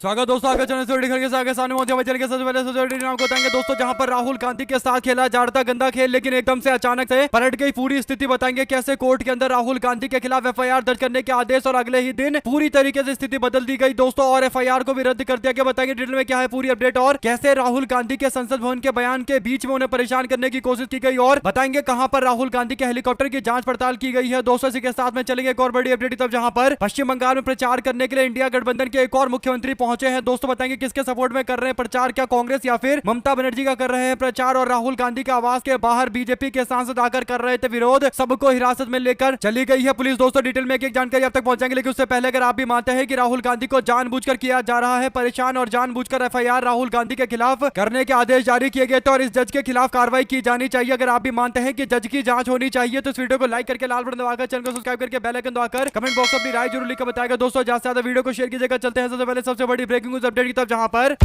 स्वागत दोस्तों, आगे चैनल के आगे सामने मौजूद चैनल के सबसे पहले सोसाइटी नाम को बताएंगे दोस्तों, जहां पर राहुल गांधी के साथ खेला जा रहा था गंदा खेल, लेकिन एकदम से अचानक से पलट गई पूरी स्थिति। बताएंगे कैसे कोर्ट के अंदर राहुल गांधी के खिलाफ एफआईआर दर्ज करने के आदेश और अगले ही दिन पूरी तरीके से स्थिति बदल दी गई दोस्तों, और एफआईआर को भी रद्द कर दिया गया। बताएंगे डिटेल में क्या है पूरी अपडेट, और कैसे राहुल गांधी के संसद भवन के बयान के बीच में उन्हें परेशान करने की कोशिश की गई, और बताएंगे कहां पर राहुल गांधी के हेलीकॉप्टर की जांच पड़ताल की गई है दोस्तों। इसी के साथ में चलेंगे एक और बड़ी अपडेट तब, जहां पर पश्चिम बंगाल में प्रचार करने के लिए इंडिया गठबंधन के एक और मुख्यमंत्री पहुंचे हैं दोस्तों। बताएंगे किसके सपोर्ट में कर रहे हैं प्रचार, क्या कांग्रेस या फिर ममता बनर्जी का कर रहे हैं प्रचार, और राहुल गांधी के आवास के बाहर बीजेपी के सांसद आकर कर रहे थे विरोध। सबको हिरासत में लेकर चली गई है पुलिस दोस्तों। डिटेल में एक जानकारी अब तक पहुंचाएंगे, लेकिन उससे पहले अगर आप भी मानते हैं कि राहुल गांधी को जानबूझकर किया जा रहा है परेशान और जानबूझकर एफआईआर राहुल गांधी के खिलाफ करने के आदेश जारी किए गए थे और इस जज के खिलाफ कार्रवाई की जानी चाहिए, अगर आप भी मानते हैं कि जज की जांच होनी चाहिए तो इस वीडियो को लाइक करके लाल बटन दबाकर चैनल को सब्सक्राइब करके बेल आइकन दबाकर कमेंट बॉक्स में अपनी राय जरूर लिखकर बताएगा दोस्तों। ज्यादा से ज्यादा वीडियो को शेयर कीजिएगा। चलते हैं सबसे पहले सबसे बड़ी ब्रेकिंग न्यूज अपडेट की तरफ, जहां पर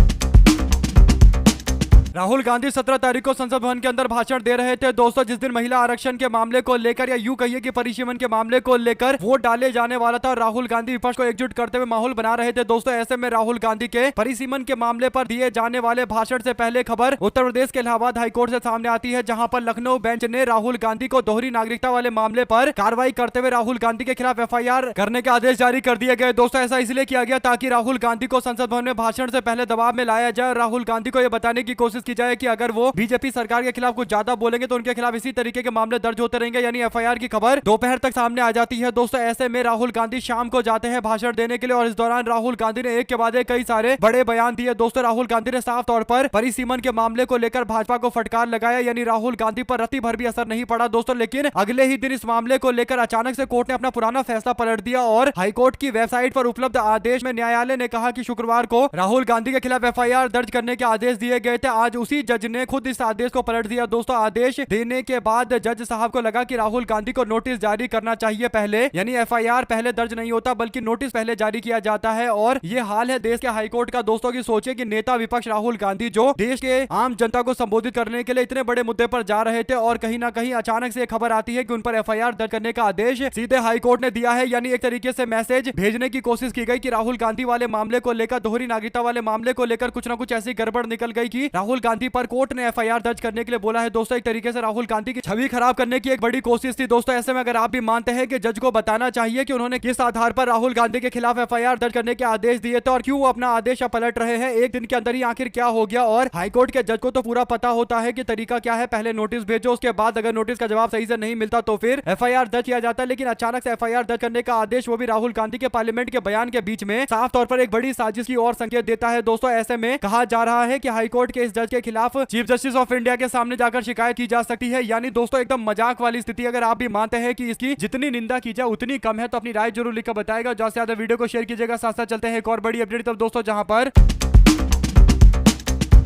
राहुल गांधी 17 तारीख को संसद भवन के अंदर भाषण दे रहे थे दोस्तों, जिस दिन महिला आरक्षण के मामले को लेकर या यूं कहिए कि परिसीमन के मामले को लेकर वोट डाले जाने वाला था। राहुल गांधी विपक्ष को एकजुट करते हुए माहौल बना रहे थे दोस्तों। ऐसे में राहुल गांधी के परिसीमन के मामले पर दिए जाने वाले भाषण से पहले खबर उत्तर प्रदेश के इलाहाबाद हाईकोर्ट से सामने आती है, जहां पर लखनऊ बेंच ने राहुल गांधी को दोहरी नागरिकता वाले मामले पर कार्रवाई करते हुए राहुल गांधी के खिलाफ एफआईआर करने के आदेश जारी कर दिए गए दोस्तों। ऐसा इसलिए किया गया ताकि राहुल गांधी को संसद भवन में भाषण से पहले दबाव में लाया जाए, राहुल गांधी को यह बताने की कोशिश की जाए कि अगर वो बीजेपी सरकार के खिलाफ कुछ ज्यादा बोलेंगे तो उनके खिलाफ इसी तरीके के मामले दर्ज होते रहेंगे, यानी एफआईआर की खबर दोपहर तक सामने आ जाती है दोस्तों। ऐसे में राहुल गांधी शाम को जाते हैं भाषण देने के लिए, और इस दौरान राहुल गांधी ने एक के बाद एक कई सारे बड़े बयान दिए दोस्तों। राहुल गांधी ने साफ तौर पर परिसीमन के मामले को लेकर भाजपा को फटकार लगाया, यानी राहुल गांधी पर रत्ती भर भी असर नहीं पड़ा दोस्तों। लेकिन अगले ही दिन इस मामले को लेकर अचानक से कोर्ट ने अपना पुराना फैसला पलट दिया, और हाईकोर्ट की वेबसाइट पर उपलब्ध आदेश में न्यायालय ने कहा कि शुक्रवार को राहुल गांधी के खिलाफ एफआईआर दर्ज करने के आदेश दिए गए थे। आज उसी जज ने खुद इस आदेश को पलट दिया दोस्तों। आदेश देने के बाद जज साहब को लगा कि राहुल गांधी को नोटिस जारी करना चाहिए पहले, यानी एफआईआर पहले दर्ज नहीं होता बल्कि नोटिस पहले जारी किया जाता है। और ये हाल है देश के हाईकोर्ट का दोस्तों की सोचे कि नेता विपक्ष राहुल गांधी जो देश के आम जनता को संबोधित करने के लिए इतने बड़े मुद्दे पर जा रहे थे, और कहीं ना कहीं अचानक से खबर आती है कि उन पर एफआईआर दर्ज करने का आदेश सीधे हाईकोर्ट ने दिया है, यानी एक तरीके से मैसेज भेजने की कोशिश की गई कि राहुल गांधी वाले मामले को लेकर, दोहरी नागरिकता वाले मामले को लेकर कुछ ना कुछ ऐसी गड़बड़ निकल गई कि राहुल गांधी पर कोर्ट ने एफआईआर दर्ज करने के लिए बोला है दोस्तों। एक तरीके से राहुल गांधी की छवि खराब करने की एक बड़ी कोशिश थी दोस्तों। ऐसे में अगर आप भी मानते हैं कि जज को बताना चाहिए कि उन्होंने किस आधार पर राहुल गांधी के खिलाफ एफआईआर दर्ज करने के आदेश दिए थे और क्यों वो अपना आदेश पलट रहे हैं एक दिन के अंदर ही, आखिर क्या हो गया। और हाईकोर्ट के जज को तो पूरा पता होता है कि तरीका क्या है, पहले नोटिस भेजो, उसके बाद अगर नोटिस का जवाब सही से नहीं मिलता तो फिर एफआईआर दर्ज किया जाता है। लेकिन अचानक से एफआईआर दर्ज करने का आदेश, वो भी राहुल गांधी के पार्लियामेंट के बयान के बीच में, साफ तौर पर एक बड़ी साजिश की ओर संकेत देता है दोस्तों। ऐसे में कहा जा रहा है कि हाईकोर्ट के इस जज के खिलाफ चीफ जस्टिस ऑफ इंडिया के सामने जाकर शिकायत की जा सकती है, यानी दोस्तों एकदम मजाक वाली स्थिति। अगर आप भी मानते हैं कि इसकी जितनी निंदा की जाए उतनी कम है तो अपनी राय जरूर लिखकर बताएगा। ज्यादा से ज्यादा वीडियो को शेयर कीजिएगा। साथ साथ चलते हैं एक और बड़ी अपडेट तब दोस्तों, जहां पर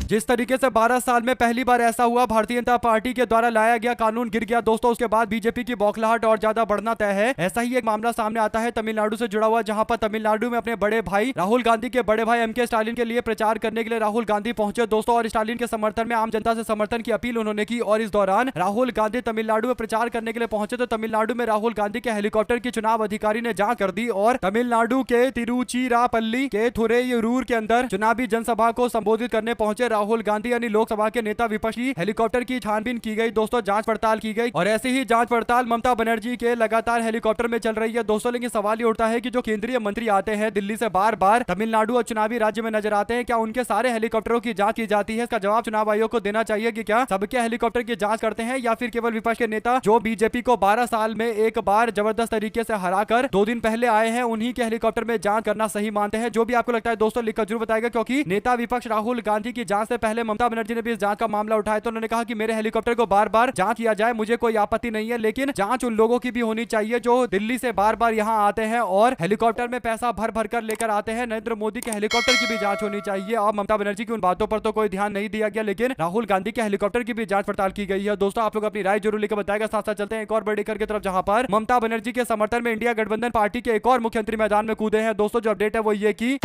जिस तरीके से 12 साल में पहली बार ऐसा हुआ, भारतीय जनता पार्टी के द्वारा लाया गया कानून गिर गया दोस्तों, उसके बाद बीजेपी की बौखलाहट और ज्यादा बढ़ना तय है। ऐसा ही एक मामला सामने आता है तमिलनाडु से जुड़ा हुआ, जहां पर तमिलनाडु में अपने बड़े भाई राहुल गांधी के बड़े भाई एमके स्टालिन के लिए प्रचार करने के लिए राहुल गांधी पहुंचे दोस्तों, और स्टालिन के समर्थन में आम जनता से समर्थन की अपील उन्होंने की। और इस दौरान राहुल गांधी तमिलनाडु में प्रचार करने के लिए पहुंचे तो तमिलनाडु में राहुल गांधी के हेलीकॉप्टर की चुनाव अधिकारी ने जांच कर दी, और तमिलनाडु के तिरुचिरापल्ली के थुरैयूर के अंदर चुनावी जनसभा को संबोधित करने पहुंचे राहुल गांधी, यानी लोकसभा के नेता विपक्ष की हेलीकॉप्टर की छानबीन की गई दोस्तों, जांच पड़ताल की गई। और ऐसी ही जांच पड़ताल ममता बनर्जी के लगातार हेलीकॉप्टर में चल रही है दोस्तों। लेकिन सवाल ये उठता है कि जो केंद्रीय मंत्री आते हैं दिल्ली से बार बार तमिलनाडु और चुनावी राज्य में नजर आते हैं, क्या उनके सारे हेलीकॉप्टरों की जांच की जाती है? इसका जवाब चुनाव आयोग को देना चाहिए कि क्या सबके हेलीकॉप्टर की जांच करते हैं, या फिर केवल विपक्ष के नेता जो बीजेपी को 12 साल में एक बार जबरदस्त तरीके से हराकर 2 दिन पहले आए हैं, उन्हीं के हेलीकॉप्टर में जांच करना सही मानते हैं? जो भी आपको लगता है दोस्तों लिखकर जरूर बताएगा, क्योंकि नेता विपक्ष राहुल गांधी की जांच से पहले ममता बनर्जी ने भी इस जांच का मामला उठाया तो उन्होंने कहा कि मेरे हेलीकॉप्टर को बार बार जांच किया जाए, मुझे कोई आपत्ति नहीं है, लेकिन जांच उन लोगों की भी होनी चाहिए जो दिल्ली से बार बार यहां आते हैं और हेलीकॉप्टर में पैसा भर भर कर लेकर आते हैं। नरेंद्र मोदी के हेलीकॉप्टर की भी जांच होनी चाहिए। और ममता बनर्जी की उन बातों पर तो कोई ध्यान नहीं दिया गया, लेकिन राहुल गांधी के हेलीकॉप्टर की भी जांच पड़ताल की गई है दोस्तों। आप लोग अपनी राय जरूर लिखकर बताएगा। साथ साथ चलते हैं एक और बड़ी खबर की तरफ, जहां पर ममता बनर्जी के समर्थन में इंडिया गठबंधन पार्टी के एक और मुख्यमंत्री मैदान में कूदे हैं दोस्तों। जो अपडेट है वो ये की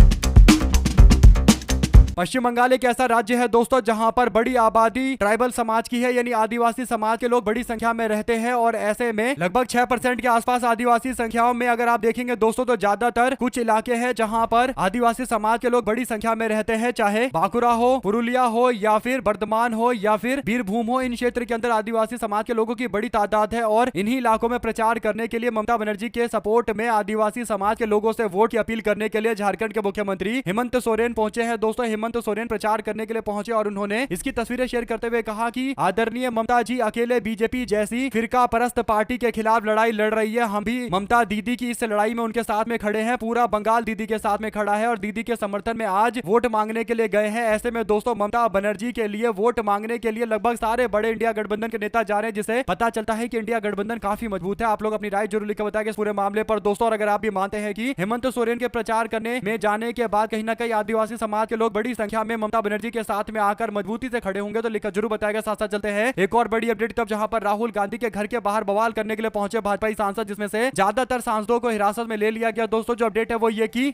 पश्चिम बंगाल एक ऐसा राज्य है दोस्तों जहां पर बड़ी आबादी ट्राइबल समाज की है, यानी आदिवासी समाज के लोग बड़ी संख्या में रहते हैं और ऐसे में लगभग 6% के आसपास आदिवासी संख्याओं में अगर आप देखेंगे दोस्तों तो ज्यादातर कुछ इलाके हैं जहां पर आदिवासी समाज के लोग बड़ी संख्या में रहते हैं, चाहे बांकुरा हो, पुरुलिया हो या फिर बर्धमान हो या फिर बीरभूम हो। इन क्षेत्र के अंदर आदिवासी समाज के लोगों की बड़ी तादाद है और इन्हीं इलाकों में प्रचार करने के लिए ममता बनर्जी के सपोर्ट में आदिवासी समाज के लोगों से वोट की अपील करने के लिए झारखंड के मुख्यमंत्री हेमंत सोरेन पहुंचे हैं दोस्तों। हेमंत सोरेन प्रचार करने के लिए पहुंचे और उन्होंने इसकी तस्वीरें शेयर करते हुए कहा कि आदरणीय ममता जी अकेले बीजेपी जैसी फिरका परस्त पार्टी के खिलाफ लड़ाई लड़ रही है, हम भी ममता दीदी की इस लड़ाई में उनके साथ में खड़े हैं, पूरा बंगाल दीदी के साथ में खड़ा है और दीदी के समर्थन में आज वोट मांगने के लिए गए हैं। ऐसे में दोस्तों ममता बनर्जी के लिए वोट मांगने के लिए लगभग सारे बड़े इंडिया गठबंधन के नेता जा रहे हैं, जिसे पता चलता है कि इंडिया गठबंधन काफी मजबूत है। आप लोग अपनी राय जरूर लिखकर बताएं इस पूरे मामले पर दोस्तों। और अगर आप भी मानते हैं कि हेमंत सोरेन के प्रचार करने में जाने के बाद कहीं ना कहीं आदिवासी समाज के लोग बड़ी संख्या में ममता बनर्जी के साथ में आकर मजबूती से खड़े होंगे तो लिखकर जरूर बताएगा। साथ साथ चलते हैं एक और बड़ी अपडेट तब जहां पर राहुल गांधी के घर के बाहर बवाल करने के लिए पहुंचे भाजपाई सांसद, जिसमें से ज्यादातर सांसदों को हिरासत में ले लिया गया दोस्तों। जो अपडेट है वो ये की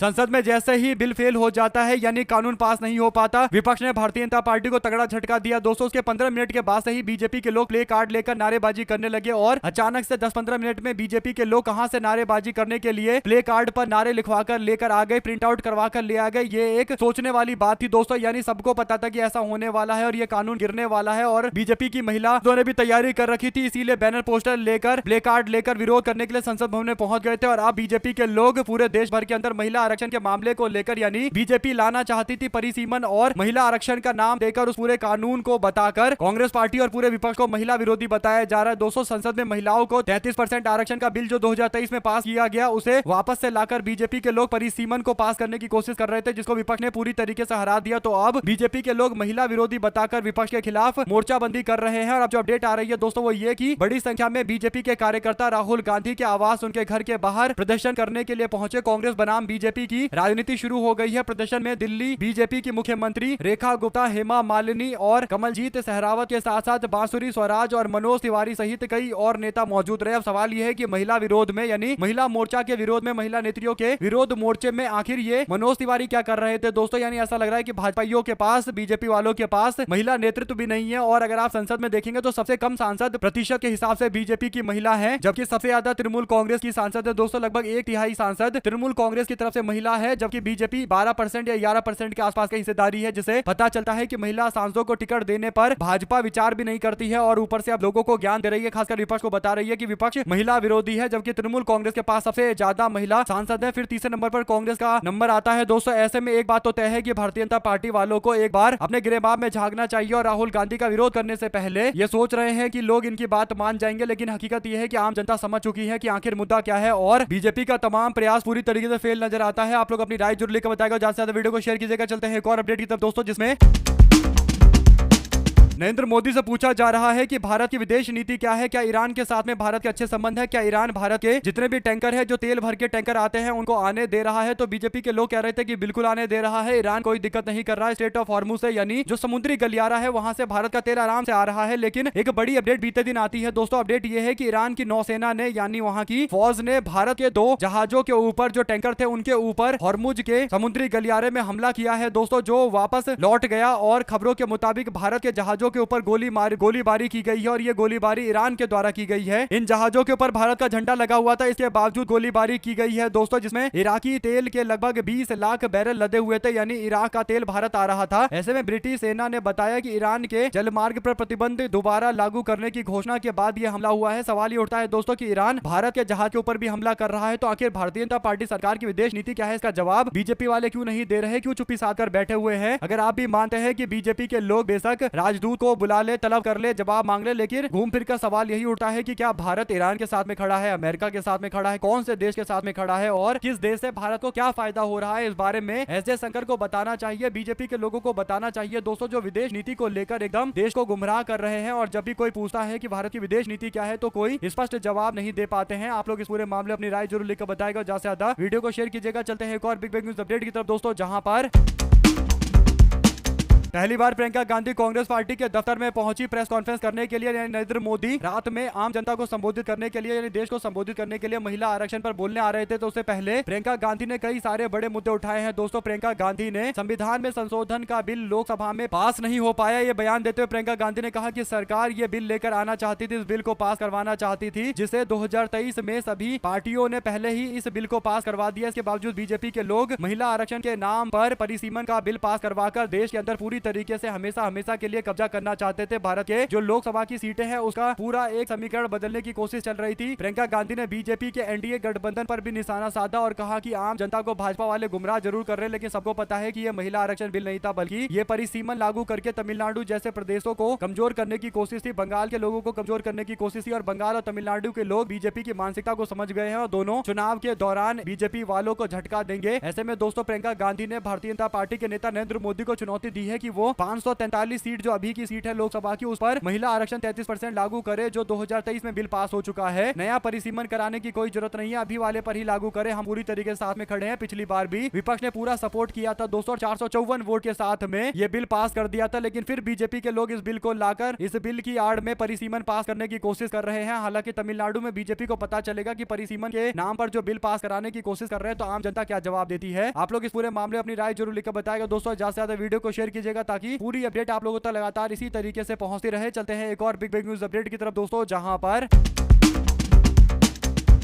संसद में जैसे ही बिल फेल हो जाता है यानी कानून पास नहीं हो पाता, विपक्ष ने भारतीय जनता पार्टी को तगड़ा झटका दिया दोस्तों। उसके 15 मिनट के बाद से ही बीजेपी के लोग प्ले कार्ड लेकर नारेबाजी करने लगे और अचानक से 10-15 मिनट में बीजेपी के लोग कहां से नारेबाजी करने के लिए प्ले कार्ड पर नारे लिखवाकर लेकर आ गए, प्रिंट आउट करवा कर ले आ गए। ये एक सोचने वाली बात थी दोस्तों, यानी सबको पता था कि ऐसा होने वाला है और ये कानून गिरने वाला है और बीजेपी की महिला ने भी तैयारी कर रखी थी, इसीलिए बैनर पोस्टर लेकर प्ले कार्ड लेकर विरोध करने के लिए संसद भवन में पहुंच गए थे। और अब बीजेपी के लोग पूरे देश भर के अंदर महिला आरक्षण के मामले को लेकर, यानी बीजेपी लाना चाहती थी परिसीमन और महिला आरक्षण का नाम देकर उस पूरे कानून को बताकर कांग्रेस पार्टी और पूरे विपक्ष को महिला विरोधी बताया जा रहा है दोस्तों। संसद में महिलाओं को 33% आरक्षण का बिल जो 2023 में पास किया गया उसे वापस से लाकर बीजेपी के लोग परिसीमन को पास करने की कोशिश कर रहे थे, जिसको विपक्ष ने पूरी तरीके से हरा दिया। तो अब बीजेपी के लोग महिला विरोधी बताकर विपक्ष के खिलाफ मोर्चाबंदी कर रहे हैं। और अब जो अपडेट आ रही है दोस्तों वो ये कि बड़ी संख्या में बीजेपी के कार्यकर्ता राहुल गांधी के आवास उनके घर के बाहर प्रदर्शन करने के लिए पहुंचे। कांग्रेस बनाम बीजेपी की राजनीति शुरू हो गई है। प्रदर्शन में दिल्ली बीजेपी की मुख्यमंत्री रेखा गुप्ता, हेमा मालिनी और कमलजीत सहरावत के साथ साथ बांसुरी स्वराज और मनोज तिवारी सहित कई और नेता मौजूद रहे। अब सवाल यह है कि महिला विरोध में, यानी महिला मोर्चा के विरोध में, महिला नेत्रियों के विरोध मोर्चे में आखिर ये मनोज तिवारी क्या कर रहे थे दोस्तों। यानी ऐसा लग रहा है कि भाजपाइयों के पास, बीजेपी वालों के पास महिला नेतृत्व भी नहीं है। और अगर आप संसद में देखेंगे तो सबसे कम सांसद प्रतिशत के हिसाब से बीजेपी की महिला है, जबकि सबसे ज्यादा तृणमूल कांग्रेस की सांसद है दोस्तों। लगभग 1/3 सांसद तृणमूल कांग्रेस की तरफ से महिला है, जबकि बीजेपी 12% या 11% के आसपास की हिस्सेदारी है, जिसे पता चलता है कि महिला सांसदों को टिकट देने पर भाजपा विचार भी नहीं करती है और ऊपर से अब लोगों को ज्ञान दे रही है, खासकर विपक्ष को बता रही है कि विपक्ष महिला विरोधी है, जबकि तृणमूल कांग्रेस के पास सबसे ज्यादा महिला सांसद है। फिर तीसरे नंबर पर कांग्रेस का नंबर आता है दोस्तों। ऐसे में एक बात तो तय है कि भारतीय जनता पार्टी वालों को एक बार अपने गिरेबान में झांकना चाहिए और राहुल गांधी का विरोध करने से पहले ये सोच रहे हैं कि लोग इनकी बात मान जाएंगे, लेकिन हकीकत यह है कि आम जनता समझ चुकी है कि आखिर मुद्दा क्या है और बीजेपी का तमाम प्रयास पूरी तरीके से फेल नजर आता है। आप लोग अपनी राय जरूर लिखकर बताएगा, ज्यादा से ज्यादा वीडियो को शेयर कीजिएगा। चलते हैं एक और अपडेट की तरफ दोस्तों, जिसमें नरेंद्र मोदी से पूछा जा रहा है कि भारत की विदेश नीति क्या है, क्या ईरान के साथ में भारत के अच्छे संबंध है, क्या ईरान भारत के जितने भी टैंकर है, जो तेल भर के टैंकर आते हैं, उनको आने दे रहा है। तो बीजेपी के लोग कह रहे थे कि बिल्कुल आने दे रहा है, ईरान कोई दिक्कत नहीं कर रहा है। स्टेट ऑफ हॉर्मुज से, यानी जो समुद्री गलियारा है, वहां से भारत का तेल आराम से आ रहा है। लेकिन एक बड़ी अपडेट बीते दिन आती है दोस्तों। अपडेट यह है कि ईरान की नौसेना ने, यानी वहां की फौज ने भारत के 2 जहाजों के ऊपर, जो टैंकर थे उनके ऊपर हॉर्मुज के समुद्री गलियारे में हमला किया है दोस्तों, जो वापस लौट गया। और खबरों के मुताबिक भारत के जहाजों के ऊपर गोलीबारी की गई है और ये गोलीबारी ईरान के द्वारा की गई है। इन जहाजों के ऊपर भारत का झंडा लगा हुआ था, इसके बावजूद गोलीबारी की गई है दोस्तों, जिसमें इराकी तेल के लगभग 20 लाख बैरल लदे हुए थे, यानी इराक का तेल भारत आ रहा था। ऐसे में ब्रिटिश सेना ने बताया कि ईरान के जलमार्ग पर प्रतिबंध दोबारा लागू करने की घोषणा के बाद यह हमला हुआ है। सवाल ये उठता है दोस्तों कि ईरान भारत के जहाज के ऊपर भी हमला कर रहा है, तो आखिर भारतीय जनता पार्टी सरकार की विदेश नीति क्या है? इसका जवाब बीजेपी वाले क्यों नहीं दे रहे, क्यों चुप्पी साध कर बैठे हुए हैं? अगर आप भी मानते हैं कि बीजेपी के लोग बेशक राजदूत को बुला ले, तलब कर ले, जवाब मांग ले, लेकिन घूम फिर कर सवाल यही उठता है कि क्या भारत ईरान के साथ में खड़ा है, अमेरिका के साथ में खड़ा है, कौन से देश के साथ में खड़ा है और किस देश से भारत को क्या फायदा हो रहा है? इस बारे में एस जयशंकर को बताना चाहिए, बीजेपी के लोगों को बताना चाहिए दोस्तों, जो विदेश नीति को लेकर एकदम देश को गुमराह कर रहे हैं। और जब भी कोई पूछता है कि भारत की विदेश नीति क्या है, तो कोई स्पष्ट जवाब नहीं दे पाते हैं। आप लोग इस पूरे मामले अपनी राय जरूर लिखकर बताएगा, ज्यादा से ज्यादा वीडियो को शेयर कीजिएगा। चलते हैं एक और बिग न्यूज अपडेट की तरफ दोस्तों, जहां पर पहली बार प्रियंका गांधी कांग्रेस पार्टी के दफ्तर में पहुंची प्रेस कॉन्फ्रेंस करने के लिए। नरेंद्र मोदी रात में आम जनता को संबोधित करने के लिए यानी देश को संबोधित करने के लिए महिला आरक्षण पर बोलने आ रहे थे। तो उससे पहले प्रियंका गांधी ने कई सारे बड़े मुद्दे उठाए हैं। दोस्तों, प्रियंका गांधी ने संविधान में संशोधन का बिल लोकसभा में पास नहीं हो पाया, ये बयान देते हुए प्रियंका गांधी ने कहा कि सरकार ये बिल लेकर आना चाहती थी, इस बिल को पास करवाना चाहती थी, जिसे 2023 में सभी पार्टियों ने पहले ही इस बिल को पास करवा दिया। इसके बावजूद बीजेपी के लोग महिला आरक्षण के नाम पर परिसीमन का बिल पास करवाकर देश के अंदर पूरी तरीके से हमेशा के लिए कब्जा करना चाहते थे। भारत के जो लोकसभा की सीटें हैं उसका पूरा एक समीकरण बदलने की कोशिश चल रही थी। प्रियंका गांधी ने बीजेपी के एनडीए गठबंधन पर भी निशाना साधा और कहा कि आम जनता को भाजपा वाले गुमराह जरूर कर रहे हैं, लेकिन सबको पता है कि यह महिला आरक्षण बिल नहीं था, बल्कि ये परिसीमन लागू करके तमिलनाडु जैसे प्रदेशों को कमजोर करने की कोशिश थी, बंगाल के लोगों को कमजोर करने की कोशिश थी। और बंगाल और तमिलनाडु के लोग बीजेपी की मानसिकता को समझ गए हैं और दोनों चुनाव के दौरान बीजेपी वालों को झटका देंगे। ऐसे में दोस्तों, प्रियंका गांधी ने भारतीय जनता पार्टी के नेता नरेंद्र मोदी को चुनौती दी है कि वो 543 सीट जो अभी की सीट है लोकसभा की, उस पर महिला आरक्षण 33% लागू करे, जो 2023 में बिल पास हो चुका है। नया परिसीमन कराने की कोई जरूरत नहीं है, अभी वाले पर ही लागू करे। हम पूरी तरीके से साथ में खड़े हैं। पिछली बार भी विपक्ष ने पूरा सपोर्ट किया था दोस्तों, 454 वोट के साथ में ये बिल पास कर दिया था, लेकिन फिर बीजेपी के लोग इस बिल को लाकर इस बिल की आड़ में परिसीमन पास करने की कोशिश कर रहे हैं। हालांकि तमिलनाडु में बीजेपी को पता चलेगा कि परिसीमन के नाम पर जो बिल पास कराने की कोशिश कर रहे हैं, तो आम जनता क्या जवाब देती है। आप लोग इस पूरे मामले अपनी राय जरूर लिखकर बताएगा दोस्तों। ज्यादा से ज्यादा वीडियो को शेयर कीजिएगा ताकि पूरी अपडेट आप लोगों तक लगातार इसी तरीके से पहुंचती रहे। चलते हैं एक और बिग न्यूज अपडेट की तरफ दोस्तों, जहां पर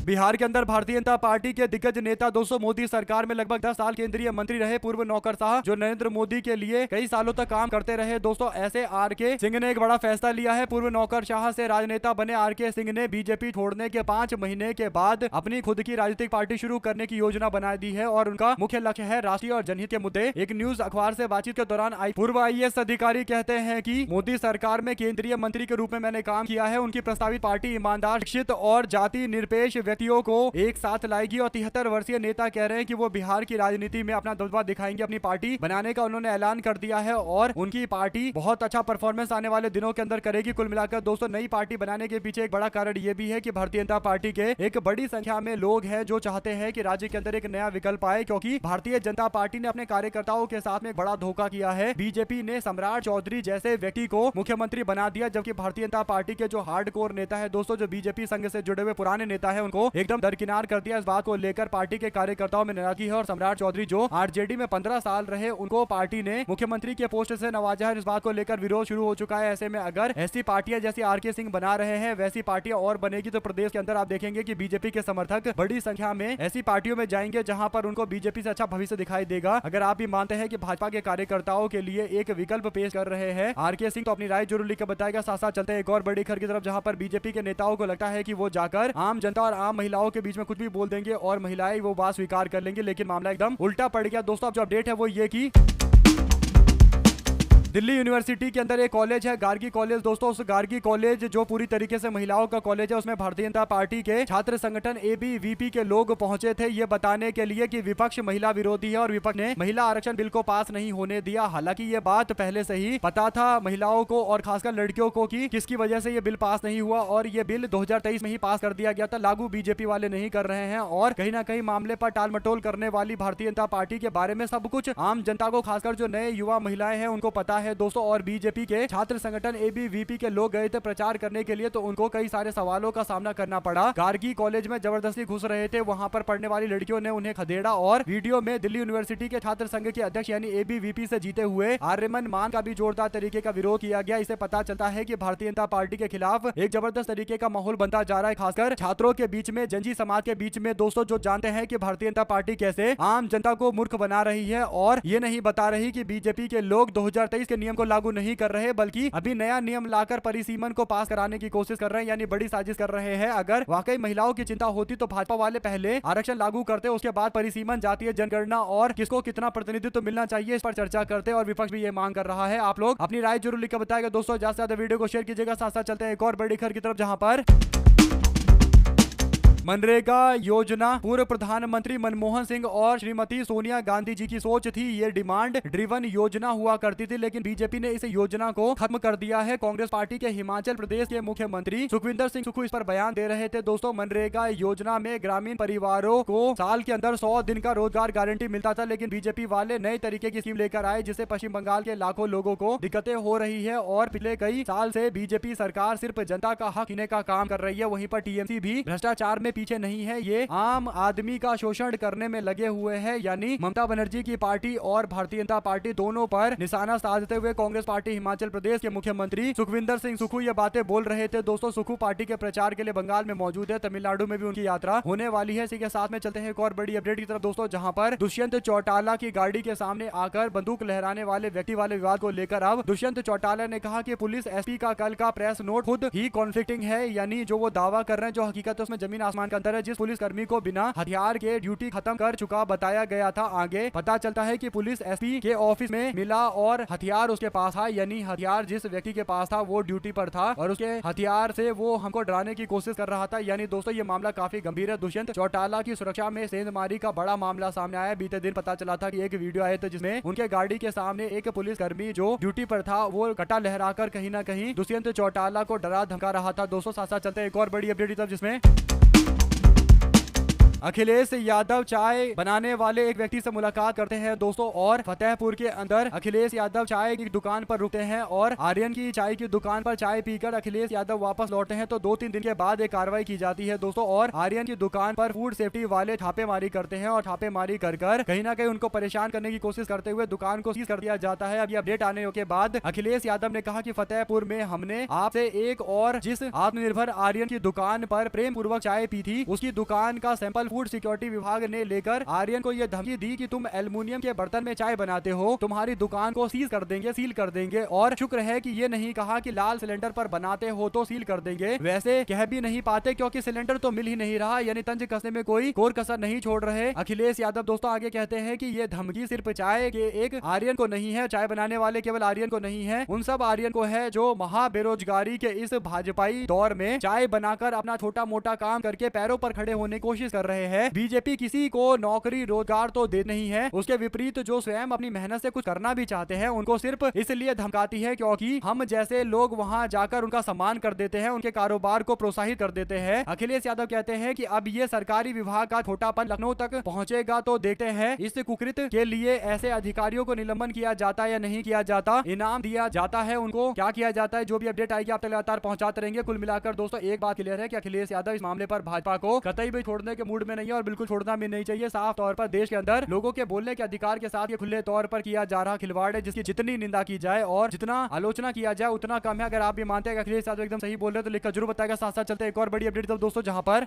बिहार के अंदर भारतीय जनता पार्टी के दिग्गज नेता दोस्तों मोदी सरकार में लगभग 10 साल केंद्रीय मंत्री रहे पूर्व नौकरशाह, जो नरेंद्र मोदी के लिए कई सालों तक काम करते रहे दोस्तों। ऐसे आरके सिंह ने एक बड़ा फैसला लिया है। पूर्व नौकरशाह से राजनेता बने आरके सिंह ने बीजेपी छोड़ने के 5 महीने के बाद अपनी खुद की राजनीतिक पार्टी शुरू करने की योजना बना दी है और उनका मुख्य लक्ष्य है राष्ट्रीय और जनहित के मुद्दे। एक न्यूज अखबार से बातचीत के दौरान पूर्व IAS अधिकारी कहते हैं कि मोदी सरकार में केंद्रीय मंत्री के रूप में मैंने काम किया है। उनकी प्रस्तावित पार्टी ईमानदार, शिक्षित और जाति निरपेक्ष व्यक्तियों को एक साथ लाएगी और 73 वर्षीय नेता कह रहे हैं कि वो बिहार की राजनीति में अपना दबदबा दिखाएंगे। अपनी पार्टी बनाने का उन्होंने ऐलान कर दिया है और उनकी पार्टी बहुत अच्छा परफॉर्मेंस आने वाले दिनों के अंदर करेगी। कुल मिलाकर दोस्तों, नई पार्टी बनाने के पीछे एक बड़ा कारण ये भी है कि भारतीय जनता पार्टी के एक बड़ी संख्या में लोग हैं जो चाहते हैं कि राज्य के अंदर एक नया विकल्प आए, क्योंकि भारतीय जनता पार्टी ने अपने कार्यकर्ताओं के साथ में एक बड़ा धोखा किया है। बीजेपी ने सम्राट चौधरी जैसे व्यक्ति को मुख्यमंत्री बना दिया, जबकि भारतीय जनता पार्टी के जो हार्डकोर नेता है दोस्तों, जो बीजेपी संघ से जुड़े हुए पुराने नेता है, उनको एकदम दरकिनार कर दिया। इस बात को लेकर पार्टी के कार्यकर्ताओं में नाराजगी है और सम्राट चौधरी जो आरजेडी में 15 साल रहे, उनको पार्टी ने मुख्यमंत्री के पोस्ट से नवाजा है। इस बात को लेकर विरोध शुरू हो चुका है। ऐसे में अगर ऐसी पार्टियां जैसी आरके सिंह बना रहे हैं, वैसी पार्टियां और बनेगी तो प्रदेश के अंदर आप देखेंगे कि बीजेपी के समर्थक बड़ी संख्या में ऐसी पार्टियों में जाएंगे जहां पर उनको बीजेपी से अच्छा भविष्य दिखाई देगा। अगर आप भी मानते हैं कि भाजपा के कार्यकर्ताओं के लिए एक विकल्प पेश कर रहे हैं आरके सिंह, तो अपनी राय जरूर लिखकर बताएगा। साथ साथ चलते हैं एक और बड़ी खबर की तरफ, जहां पर बीजेपी के नेताओं को लगता है कि वो जाकर आम जनता और आम महिलाओं के बीच में कुछ भी बोल देंगे और महिलाएं वो बात स्वीकार कर लेंगे, लेकिन मामला एकदम उल्टा पड़ गया दोस्तों। अब जो अपडेट है वो ये कि दिल्ली यूनिवर्सिटी के अंदर एक कॉलेज है गार्गी कॉलेज दोस्तों। उस गार्गी कॉलेज जो पूरी तरीके से महिलाओं का कॉलेज है, उसमें भारतीय जनता पार्टी के छात्र संगठन ABVP के लोग पहुंचे थे ये बताने के लिए कि विपक्ष महिला विरोधी है और विपक्ष ने महिला आरक्षण बिल को पास नहीं होने दिया। हालांकि ये बात पहले से ही पता था महिलाओं को और खासकर लड़कियों को कि किसकी वजह से ये बिल पास नहीं हुआ, और ये बिल 2023 में ही पास कर दिया गया था। लागू बीजेपी वाले नहीं कर रहे हैं और कहीं ना कहीं मामले पर टाल मटोल करने वाली भारतीय जनता पार्टी के बारे में सब कुछ आम जनता को, खासकर जो नए युवा महिलाएं हैं, उनको पता है दोस्तों। और बीजेपी के छात्र संगठन ABVP के लोग गए थे प्रचार करने के लिए, तो उनको कई सारे सवालों का सामना करना पड़ा। गार्गी कॉलेज में जबरदस्ती घुस रहे थे, वहां पर पढ़ने वाली लड़कियों ने उन्हें खदेड़ा और वीडियो में दिल्ली यूनिवर्सिटी के छात्र संघ के अध्यक्ष यानी ABVP से जीते हुए आर्यमन मान का भी जोरदार तरीके का विरोध किया गया। इसे पता चलता है कि भारतीय जनता पार्टी के खिलाफ एक जबरदस्त तरीके का माहौल बनता जा रहा है, खासकर छात्रों के बीच में, जंजी समाज के बीच में दोस्तों, जो जानते हैं कि भारतीय जनता पार्टी कैसे आम जनता को मूर्ख बना रही है और ये नहीं बता रही कि बीजेपी के लोग 2023 के नियम को लागू नहीं कर रहे, बल्कि अभी नया नियम लाकर परिसीमन को पास कराने की कोशिश कर रहे हैं, यानी बड़ी साजिश कर रहे हैं। अगर वाकई महिलाओं की चिंता होती तो भाजपा वाले पहले आरक्षण लागू करते, उसके बाद परिसीमन, जातीय जनगणना और किसको कितना प्रतिनिधित्व मिलना चाहिए इस पर चर्चा करते, और विपक्ष भी ये मांग कर रहा है। आप लोग अपनी राय जरूर लिखकर बताएगा दोस्तों। ज्यादा से ज्यादा वीडियो को शेयर कीजिएगा। साथ साथ चलते हैं एक और बड़ी खबर की तरफ, जहां पर मनरेगा योजना पूर्व प्रधानमंत्री मनमोहन सिंह और श्रीमती सोनिया गांधी जी की सोच थी। ये डिमांड ड्रिवन योजना हुआ करती थी, लेकिन बीजेपी ने इस योजना को खत्म कर दिया है। कांग्रेस पार्टी के हिमाचल प्रदेश के मुख्यमंत्री सुखविंदर सिंह सुक्खू इस पर बयान दे रहे थे। दोस्तों, मनरेगा योजना में ग्रामीण परिवारों को साल के अंदर 100 दिन का रोजगार गारंटी मिलता था, लेकिन बीजेपी वाले नए तरीके की स्कीम लेकर आए, जिससे पश्चिम बंगाल के लाखों लोगों को दिक्कतें हो रही है। और पिछले कई साल से बीजेपी सरकार सिर्फ जनता का हक छीनने का काम कर रही है। वहीं पर टीएमसी भी भ्रष्टाचार में पीछे नहीं है, ये आम आदमी का शोषण करने में लगे हुए हैं। यानी ममता बनर्जी की पार्टी और भारतीय जनता पार्टी दोनों पर निशाना साधते हुए कांग्रेस पार्टी हिमाचल प्रदेश के मुख्यमंत्री सुखविंदर सिंह सुक्खू ये बातें बोल रहे थे। दोस्तों, सुक्खू पार्टी के प्रचार के लिए बंगाल में मौजूद है, तमिलनाडु में भी उनकी यात्रा होने वाली है। इसी के साथ में चलते हैं एक और बड़ी अपडेट की तरफ दोस्तों, जहां पर दुष्यंत चौटाला की गाड़ी के सामने आकर बंदूक लहराने वाले व्यक्ति वाले विवाद को लेकर अब दुष्यंत चौटाला ने कहा कि पुलिस एसपी का कल का प्रेस नोट खुद ही कॉन्फ्लिक्टिंग है। यानी जो वो दावा कर रहे हैं, जो हकीकत है उसमें जमीन आसमान का अंतर है। जिस पुलिस कर्मी को बिना हथियार के ड्यूटी खत्म कर चुका बताया गया था, आगे पता चलता है कि पुलिस एसपी के ऑफिस में मिला और हथियार उसके पास था। यानी हथियार जिस व्यक्ति के पास था वो ड्यूटी पर था और उसके हथियार से वो हमको डराने की कोशिश कर रहा था। यानी दोस्तों, ये मामला काफी गंभीर है। दुष्यंत चौटाला की सुरक्षा में सेंधमारी का बड़ा मामला सामने आया। बीते दिन पता चला था कि एक वीडियो आया था जिसमें उनके गाड़ी के सामने एक पुलिस कर्मी जो ड्यूटी पर था वो कटा लहराकर कहीं ना कहीं दुष्यंत चौटाला को डरा धमका रहा था। दोस्तों, साथ साथ चलते हैं एक और बड़ी अपडेट की तरफ, जिसमें अखिलेश यादव चाय बनाने वाले एक व्यक्ति से मुलाकात करते हैं दोस्तों, और फतेहपुर के अंदर अखिलेश यादव चाय की दुकान पर रुकते हैं और आर्यन की चाय की दुकान पर चाय पीकर अखिलेश यादव वापस लौटते हैं। तो 2-3 दिन के बाद एक कार्रवाई की जाती है दोस्तों, और आर्यन की दुकान पर फूड सेफ्टी वाले छापेमारी करते हैं और छापेमारी कर कहीं ना कहीं उनको परेशान करने की कोशिश करते हुए दुकान को सीज कर दिया जाता है। अब ये अपडेट आने के बाद अखिलेश यादव ने कहा कि फतेहपुर में हमने आपसे एक और जिस आत्मनिर्भर आर्यन की दुकान पर प्रेम पूर्वक चाय पी थी, उसकी दुकान का सैंपल फूड सिक्योरिटी विभाग ने लेकर आर्यन को यह धमकी दी कि तुम एल्युमिनियम के बर्तन में चाय बनाते हो, तुम्हारी दुकान को सील कर देंगे, सील कर देंगे। और शुक्र है कि ये नहीं कहा कि लाल सिलेंडर पर बनाते हो तो सील कर देंगे। वैसे कह भी नहीं पाते क्योंकि सिलेंडर तो मिल ही नहीं रहा। यानी तंज कसने में कोई कोर कसर नहीं छोड़ रहे अखिलेश यादव। दोस्तों, आगे कहते हैं कि ये धमकी सिर्फ चाय के एक आर्यन को नहीं है, चाय बनाने वाले केवल आर्यन को नहीं है, उन सब आर्यन को है जो महा बेरोजगारी के इस भाजपाई दौर में चाय बनाकर अपना छोटा मोटा काम करके पैरों पर खड़े होने की कोशिश कर रहे हैं। बीजेपी किसी को नौकरी रोजगार तो दे नहीं है, उसके विपरीत जो स्वयं अपनी मेहनत से कुछ करना भी चाहते हैं उनको सिर्फ इसलिए धमकाती है क्योंकि हम जैसे लोग वहां जाकर उनका सम्मान कर देते हैं, उनके कारोबार को प्रोत्साहित कर देते हैं। अखिलेश यादव कहते हैं कि अब ये सरकारी विभाग का छोटापन लखनऊ तक पहुंचेगा तो देखते हैं इस कुकृत के लिए ऐसे अधिकारियों को निलंबन किया जाता है या नहीं किया जाता, इनाम दिया जाता है, उनको क्या किया जाता है। जो भी अपडेट आएगी आप तक लगातार पहुंचाते रहेंगे। कुल मिलाकर दोस्तों एक बात क्लियर है कि अखिलेश यादव इस मामले पर भाजपा को कतई भी छोड़ने के मूड में नहीं है और बिल्कुल छोड़ना भी नहीं चाहिए। साफ तौर पर देश के अंदर लोगों के बोलने के अधिकार के साथ ये खुले तौर पर किया जा रहा खिलवाड़ है, जिसकी जितनी निंदा की जाए और जितना आलोचना किया जाए उतना कम है। अगर आप भी मानते हैं कि अखिलेश यादव एकदम सही बोल रहे हैं तो लिखकर जरूर बताएगा। साथ साथ चलते एक और बड़ी अपडेट दोस्तों, जहां पर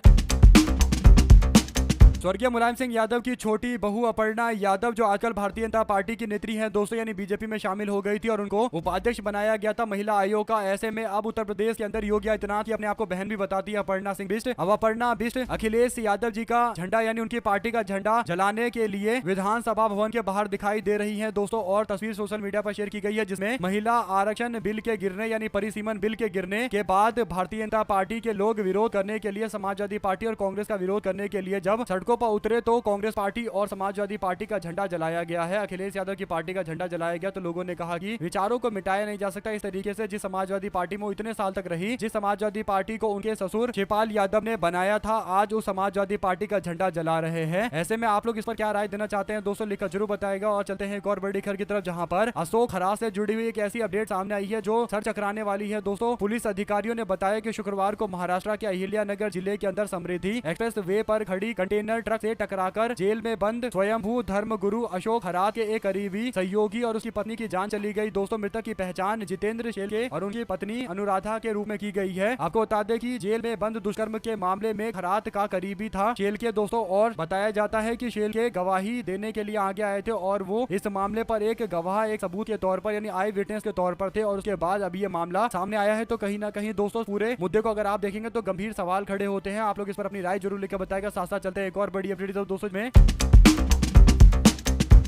स्वर्गीय मुलायम सिंह यादव की छोटी बहू अपर्णा यादव जो आजकल भारतीय जनता पार्टी की नेत्री हैं दोस्तों, यानी बीजेपी में शामिल हो गई थी और उनको उपाध्यक्ष बनाया गया था महिला आयोग का। ऐसे में अब उत्तर प्रदेश के अंदर योगी आदित्यनाथ की अपने आप को बहन भी बताती है अपर्णा सिंह बिष्ट। अब अपर्णा बिष्ट अखिलेश यादव जी का झंडा यानी उनकी पार्टी का झंडा जलाने के लिए विधानसभा भवन के बाहर दिखाई दे रही है दोस्तों, और तस्वीर सोशल मीडिया पर शेयर की गई है जिसमें महिला आरक्षण बिल के गिरने यानी परिसीमन बिल के गिरने के बाद भारतीय जनता पार्टी के लोग विरोध करने के लिए समाजवादी पार्टी और कांग्रेस का विरोध करने के लिए जब सड़कों पर उतरे तो कांग्रेस पार्टी और समाजवादी पार्टी का झंडा जलाया गया है। अखिलेश यादव की पार्टी का झंडा जलाया गया तो लोगों ने कहा कि विचारों को मिटाया नहीं जा सकता। इस तरीके से जिस समाजवादी पार्टी में इतने साल तक रही, जिस समाजवादी पार्टी को उनके ससुर शिवपाल यादव ने बनाया था, आज उस समाजवादी पार्टी का झंडा जला रहे हैं। ऐसे में आप लोग इस पर क्या राय देना चाहते हैं दोस्तों, लिखकर जरूर बताएगा। और चलते हैं एक और बड़ी खबर की तरफ, जहां पर अशोक हरास से जुड़ी हुई एक ऐसी अपडेट सामने आई है जो सर चकराने वाली है दोस्तों। पुलिस अधिकारियों ने बताया कि शुक्रवार को महाराष्ट्र के अहिल्यानगर जिले के अंदर समृद्धि एक्सप्रेस वे पर खड़ी कंटेनर ट्रक से टकराकर जेल में बंद स्वयंभू धर्म गुरु अशोक हरास के एक करीबी सहयोगी और उसकी पत्नी की जान चली गई दोस्तों। मृतक की पहचान जितेंद्र शेलके और उनकी पत्नी अनुराधा के रूप में की गई है। आपको बता दें कि जेल में बंद दुष्कर्म के मामले में खरात का करीबी था शेलके दोस्तों, और बताया जाता है कि शेलके गवाही देने के लिए आगे आए थे और वो इस मामले पर एक गवाह एक सबूत के तौर पर यानी आई विटनेस के तौर पर थे। और उसके बाद अभी ये मामला सामने आया है तो कहीं ना कहीं दोस्तों पूरे मुद्दे को अगर आप देखेंगे तो गंभीर सवाल खड़े होते हैं। आप लोग इस पर अपनी राय जरूर लिखकर बताएगा। साथ साथ चलते हैं एक और बड़ी अपडेट दोस्तों में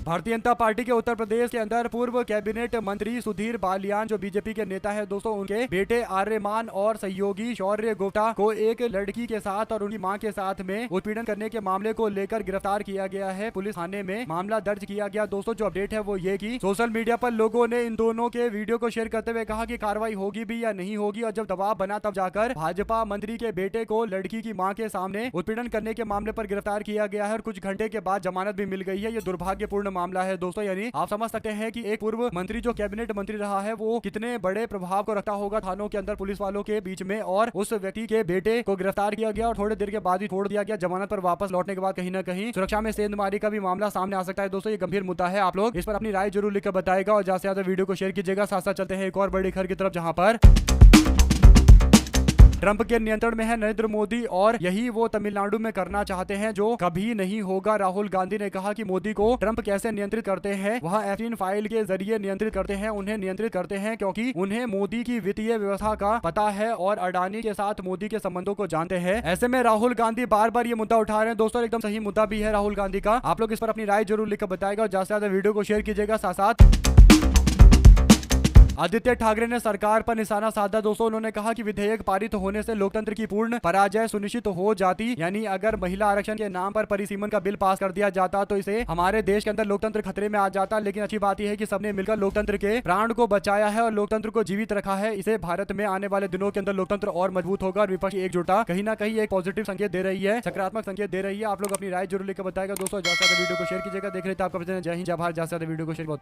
भारतीय जनता पार्टी के उत्तर प्रदेश के अंदर पूर्व कैबिनेट मंत्री सुधीर बालियान जो बीजेपी के नेता है दोस्तों, उनके बेटे आर्यमान और सहयोगी शौर्य गुप्ता को एक लड़की के साथ और उनकी मां के साथ में उत्पीड़न करने के मामले को लेकर गिरफ्तार किया गया है। पुलिस थाने में मामला दर्ज किया गया। दोस्तों जो अपडेट है वो ये कि सोशल मीडिया पर लोगों ने इन दोनों के वीडियो को शेयर करते हुए कहा कि कार्रवाई होगी भी या नहीं होगी, और जब दबाव बना तब जाकर भाजपा मंत्री के बेटे को लड़की की मां के सामने उत्पीड़न करने के मामले पर गिरफ्तार किया गया है और कुछ घंटे के बाद जमानत भी मिल गई है। ये दुर्भाग्यपूर्ण मामला है दोस्तों। यानी आप समझ सकते हैं कि एक पूर्व मंत्री जो कैबिनेट मंत्री रहा है वो कितने बड़े प्रभाव को रखता होगा थानों के अंदर पुलिस वालों के बीच में, और उस व्यक्ति के बेटे को गिरफ्तार किया गया और थोड़ी देर के बाद ही छोड़ दिया गया। जमानत पर वापस लौटने के बाद कहीं ना कहीं सुरक्षा में सेंधमारी का भी मामला सामने आ सकता है। दोस्तों ये गंभीर मुद्दा है। आप लोग इस पर अपनी राय जरूर लिखकर बताएगा और ज्यादा से ज्यादा वीडियो को शेयर कीजिएगा। साथ साथ चलते हैं एक और बड़ी खबर की तरफ, जहां पर ट्रंप के नियंत्रण में है नरेंद्र मोदी और यही वो तमिलनाडु में करना चाहते हैं जो कभी नहीं होगा। राहुल गांधी ने कहा कि मोदी को ट्रंप कैसे नियंत्रित करते हैं, वह एफिन फाइल के जरिए नियंत्रित करते हैं। उन्हें नियंत्रित करते हैं क्योंकि उन्हें मोदी की वित्तीय व्यवस्था का पता है और अडानी के साथ मोदी के संबंधों को जानते हैं। ऐसे में राहुल गांधी बार बार ये मुद्दा उठा रहे हैं दोस्तों, एकदम सही मुद्दा भी है राहुल गांधी का। आप लोग इस पर अपनी राय जरूर लिखकर बताएगा और ज्यादा से ज्यादा वीडियो को शेयर कीजिएगा। साथ साथ आदित्य ठाकरे ने सरकार पर निशाना साधा दोस्तों। उन्होंने कहा कि विधेयक पारित होने से लोकतंत्र की पूर्ण पराजय सुनिश्चित हो जाती। यानी अगर महिला आरक्षण के नाम पर परिसीमन का बिल पास कर दिया जाता तो इसे हमारे देश के अंदर लोकतंत्र खतरे में आ जाता। लेकिन अच्छी बात यह है कि सबने मिलकर लोकतंत्र के प्राण को बचाया है और लोकतंत्र को जीवित रखा है। इसे भारत में आने वाले दिनों के अंदर लोकतंत्र और मजबूत होगा और विपक्ष एकजुटता कहीं ना कहीं एक पॉजिटिव संकेत दे रही है, सकारात्मक संकेत दे रही है। आप लोग अपनी राय जरूर लेकर बताएगा दोस्तों। ज्यादा वीडियो को शेयर कीजिएगा। देख रहे थे आपका जय हिंद जय भारत। ज्यादा वीडियो को शेयर